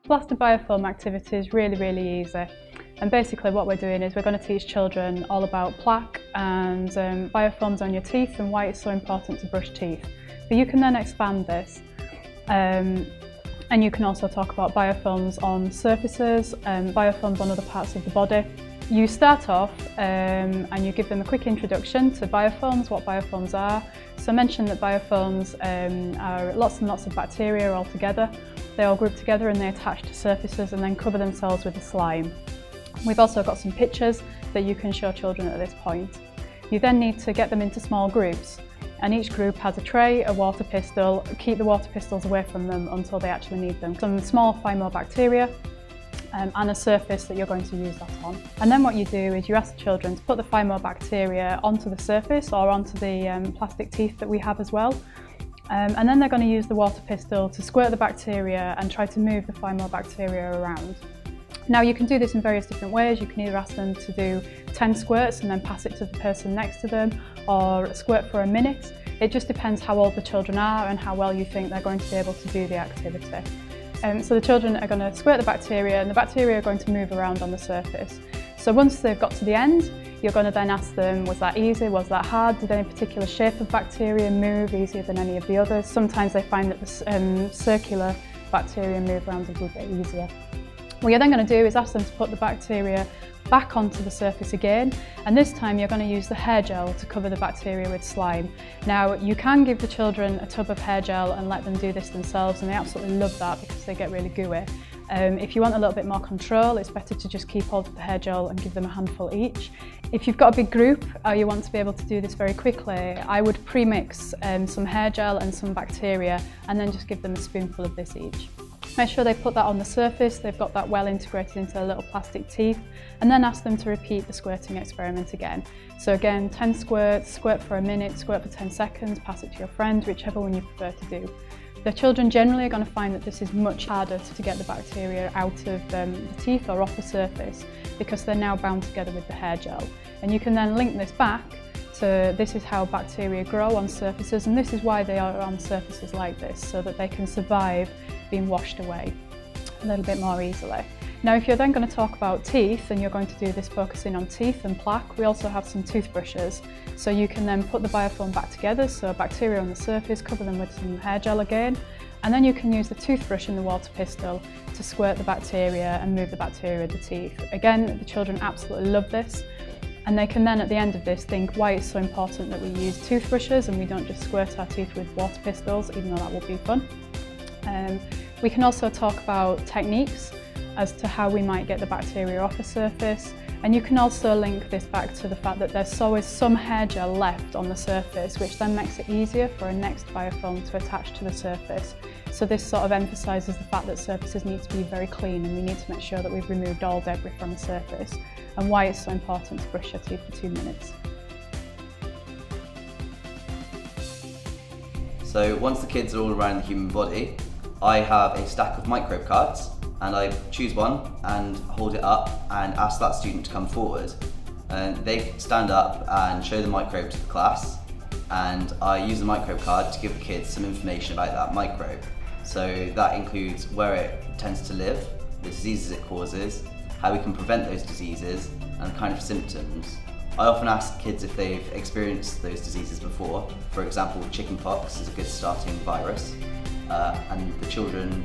Blast-a-bioflim activity is really easy. And basically what we're doing is we're going to teach children all about plaque and biofilms on your teeth and why it's so important to brush teeth. But you can then expand this and you can also talk about biofilms on surfaces, biofilms on other parts of the body. You start off and you give them a quick introduction to biofilms, what biofilms are. So mention that biofilms are lots and lots of bacteria all together. They all group together and they attach to surfaces and then cover themselves with a slime. We've also got some pictures that you can show children at this point. You then need to get them into small groups, and each group has a tray, a water pistol. Keep the water pistols away from them until they actually need them. Some small bacteria and a surface that you're going to use that on. And then what you do is you ask the children to put the bacteria onto the surface or onto the plastic teeth that we have as well. And then they're going to use the water pistol to squirt the bacteria and try to move the bacteria around. Now you can do this in various different ways. You can either ask them to do 10 squirts and then pass it to the person next to them, or squirt for a minute. It just depends how old the children are and how well you think they're going to be able to do the activity. So the children are going to squirt the bacteria and the bacteria are going to move around on the surface. So once they've got to the end, you're going to then ask them, was that easy, was that hard, did any particular shape of bacteria move easier than any of the others? Sometimes they find that the circular bacteria move around a little bit easier. What you're then going to do is ask them to put the bacteria back onto the surface again, and this time you're going to use the hair gel to cover the bacteria with slime. Now you can give the children a tub of hair gel and let them do this themselves, and they absolutely love that because they get really gooey. If you want a little bit more control, it's better to just keep hold of the hair gel and give them a handful each. If you've got a big group or you want to be able to do this very quickly, I would pre-mix some hair gel and some bacteria and then just give them a spoonful of this each. Make sure they put that on the surface, they've got that well integrated into their little plastic teeth, and then ask them to repeat the squirting experiment again. So again, 10 squirts, squirt for a minute, squirt for 10 seconds, pass it to your friend, whichever one you prefer to do. The children generally are going to find that this is much harder to get the bacteria out of the teeth or off the surface because they're now bound together with the hair gel. And you can then link this back to this is how bacteria grow on surfaces, and this is why they are on surfaces like this, so that they can survive being washed away a little bit more easily. Now if you're then going to talk about teeth and you're going to do this focusing on teeth and plaque, we also have some toothbrushes. So you can then put the biofilm back together, so bacteria on the surface, cover them with some hair gel again, and then you can use the toothbrush and the water pistol to squirt the bacteria and move the bacteria with the teeth. Again, the children absolutely love this, and they can then at the end of this think why it's so important that we use toothbrushes and we don't just squirt our teeth with water pistols, even though that would be fun. We can also talk about techniques as to how we might get the bacteria off a surface, and you can also link this back to the fact that there's always some hair gel left on the surface, which then makes it easier for a next biofilm to attach to the surface. So this sort of emphasises the fact that surfaces need to be very clean and we need to make sure that we've removed all debris from the surface, and why it's so important to brush your teeth for 2 minutes. So once the kids are all around the human body, I have a stack of microbe cards, and I choose one and hold it up and ask that student to come forward. And they stand up and show the microbe to the class, and I use the microbe card to give the kids some information about that microbe. So that includes where it tends to live, the diseases it causes, how we can prevent those diseases, and the kind of symptoms. I often ask kids if they've experienced those diseases before. For example, chickenpox is a good starting virus, and the children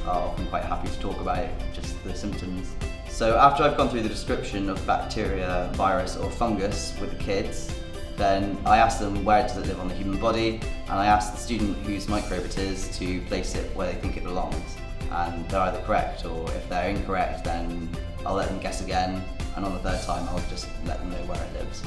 are often quite happy to talk about just the symptoms. So after I've gone through the description of bacteria, virus or fungus with the kids, then I ask them where does it live on the human body, and I ask the student whose microbe it is to place it where they think it belongs. And they're either correct, or if they're incorrect, then I'll let them guess again, and on the third time I'll just let them know where it lives.